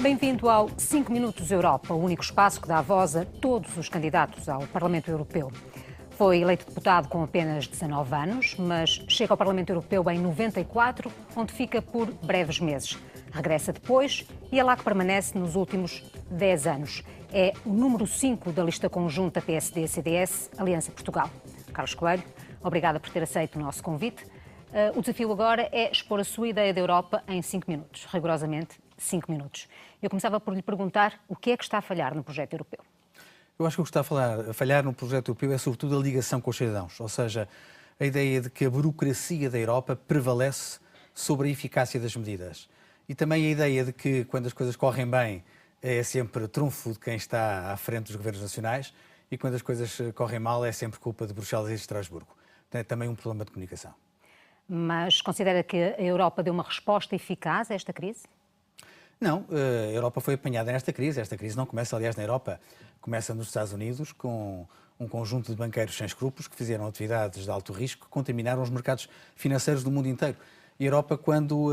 Bem-vindo ao 5 Minutos Europa, o único espaço que dá voz a todos os candidatos ao Parlamento Europeu. Foi eleito deputado com apenas 19 anos, mas chega ao Parlamento Europeu em 94, onde fica por breves meses. Regressa depois e é lá que permanece nos últimos 10 anos. É o número 5 da lista conjunta PSD-CDS, Aliança Portugal. Carlos Coelho, obrigada por ter aceito o nosso convite. O desafio agora é expor a sua ideia da Europa em 5 minutos, rigorosamente 5 minutos. Eu começava por lhe perguntar o que é que está a falhar no projeto europeu. Eu acho que o que está a falhar no projeto europeu é sobretudo a ligação com os cidadãos, ou seja, a ideia de que a burocracia da Europa prevalece sobre a eficácia das medidas. E também a ideia de que quando as coisas correm bem é sempre trunfo de quem está à frente dos governos nacionais e quando as coisas correm mal é sempre culpa de Bruxelas e de Estrasburgo. É também um problema de comunicação. Mas considera que a Europa deu uma resposta eficaz a esta crise? Não, a Europa foi apanhada nesta crise. Esta crise não começa, aliás, na Europa. Começa nos Estados Unidos, com um conjunto de banqueiros sem escrúpulos que fizeram atividades de alto risco que contaminaram os mercados financeiros do mundo inteiro. E a Europa, quando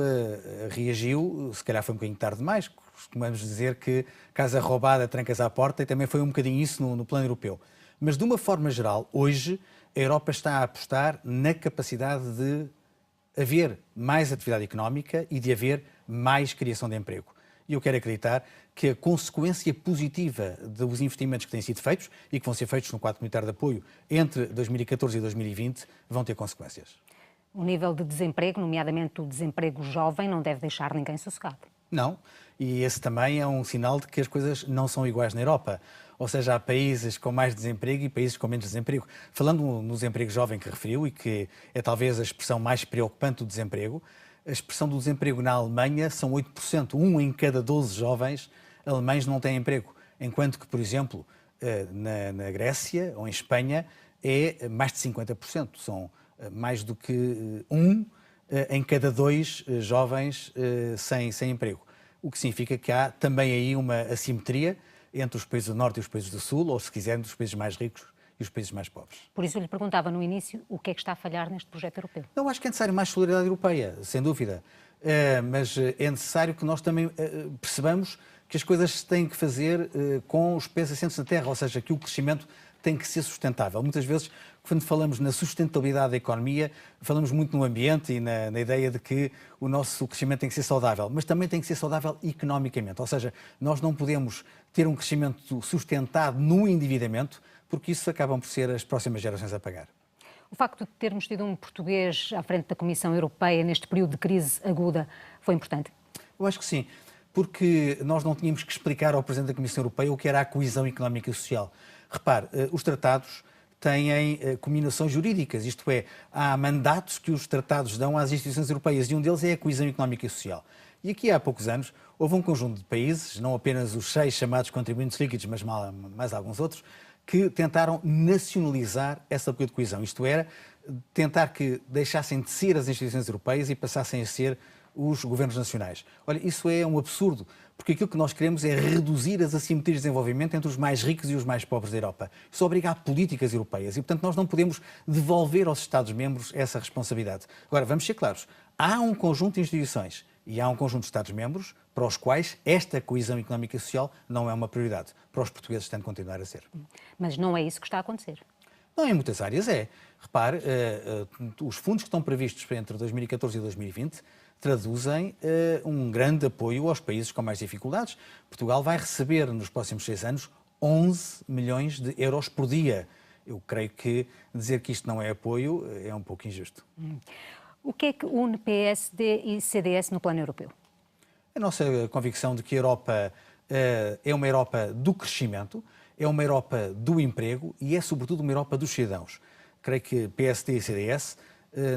reagiu, se calhar foi um bocadinho tarde demais, costumamos dizer que casa roubada, trancas à porta, e também foi um bocadinho isso no plano europeu. Mas, de uma forma geral, hoje, a Europa está a apostar na capacidade de haver mais atividade económica e de haver mais criação de emprego. E eu quero acreditar que a consequência positiva dos investimentos que têm sido feitos e que vão ser feitos no quadro comunitário de apoio entre 2014 e 2020 vão ter consequências. O nível de desemprego, nomeadamente o desemprego jovem, não deve deixar ninguém sossegado. Não, e esse também é um sinal de que as coisas não são iguais na Europa. Ou seja, há países com mais desemprego e países com menos desemprego. Falando no desemprego jovem que referiu, e que é talvez a expressão mais preocupante do desemprego, a expressão do desemprego na Alemanha são 8%. 1 em cada 12 jovens alemães não tem emprego. Enquanto que, por exemplo, na Grécia ou em Espanha é mais de 50%. São mais do que 1 em cada 2 jovens sem emprego. O que significa que há também aí uma assimetria entre os países do Norte e os países do Sul, ou se quiserem, os países mais ricos e os países mais pobres. Por isso eu lhe perguntava no início o que é que está a falhar neste projeto europeu. Eu acho que é necessário mais solidariedade europeia, sem dúvida. Mas é necessário que nós também percebamos que as coisas se têm que fazer com os pés assentes na terra, ou seja, que o crescimento tem que ser sustentável. Muitas vezes, quando falamos na sustentabilidade da economia, falamos muito no ambiente e na ideia de que o nosso crescimento tem que ser saudável, mas também tem que ser saudável economicamente. Ou seja, nós não podemos ter um crescimento sustentado no endividamento, porque isso acabam por ser as próximas gerações a pagar. O facto de termos tido um português à frente da Comissão Europeia neste período de crise aguda foi importante? Eu acho que sim, porque nós não tínhamos que explicar ao Presidente da Comissão Europeia o que era a coesão económica e social. Repare, os tratados têm combinações jurídicas, isto é, há mandatos que os tratados dão às instituições europeias e um deles é a coesão económica e social. E aqui há poucos anos houve um conjunto de países, não apenas os 6 chamados contribuintes líquidos, mas mais alguns outros, que tentaram nacionalizar essa política de coesão. Isto era, tentar que deixassem de ser as instituições europeias e passassem a ser os governos nacionais. Olha, isso é um absurdo, porque aquilo que nós queremos é reduzir as assimetrias de desenvolvimento entre os mais ricos e os mais pobres da Europa. Isso obriga a políticas europeias e, portanto, nós não podemos devolver aos Estados-membros essa responsabilidade. Agora, vamos ser claros, há um conjunto de instituições e há um conjunto de Estados-membros para os quais esta coesão económica e social não é uma prioridade. Para os portugueses tem de continuar a ser. Mas não é isso que está a acontecer. Não, em muitas áreas é. Repare, os fundos que estão previstos entre 2014 e 2020 traduzem um grande apoio aos países com mais dificuldades. Portugal vai receber nos próximos 6 anos 11 milhões de euros por dia. Eu creio que dizer que isto não é apoio é um pouco injusto. O que é que une PSD e CDS no plano europeu? A nossa convicção de que a Europa é uma Europa do crescimento, é uma Europa do emprego e é, sobretudo, uma Europa dos cidadãos. Creio que PSD e CDS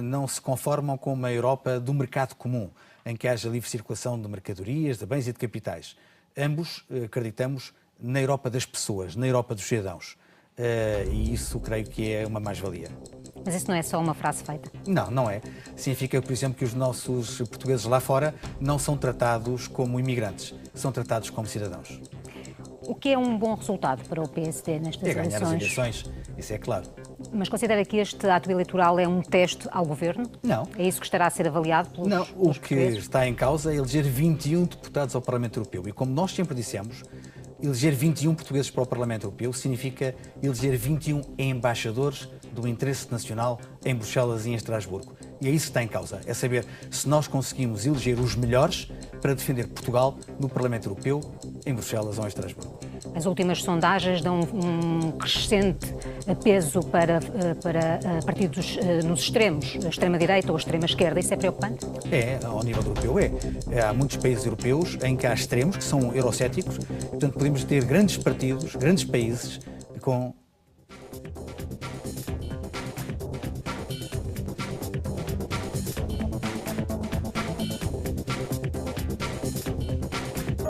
não se conformam com uma Europa do mercado comum, em que haja livre circulação de mercadorias, de bens e de capitais. Ambos acreditamos na Europa das pessoas, na Europa dos cidadãos. E isso creio que é uma mais-valia. Mas isso não é só uma frase feita? Não, não é. Significa, por exemplo, que os nossos portugueses lá fora não são tratados como imigrantes, são tratados como cidadãos. O que é um bom resultado para o PSD nestas É ganhar as eleições? eleições, isso é claro. Mas considera que este ato eleitoral é um teste ao governo? Não. É isso que estará a ser avaliado pelos, Não, o pelos que portugueses? está em causa é eleger 21 deputados ao Parlamento Europeu. E como nós sempre dissemos, eleger 21 portugueses para o Parlamento Europeu significa eleger 21 embaixadores do interesse nacional em Bruxelas e em Estrasburgo. E é isso que está em causa, é saber se nós conseguimos eleger os melhores para defender Portugal no Parlamento Europeu, em Bruxelas ou em Estrasburgo. As últimas sondagens dão um crescente peso para partidos nos extremos, a extrema-direita ou a extrema-esquerda. Isso é preocupante? É, ao nível europeu é. Há muitos países europeus em que há extremos, que são eurocéticos, portanto podemos ter grandes partidos, grandes países com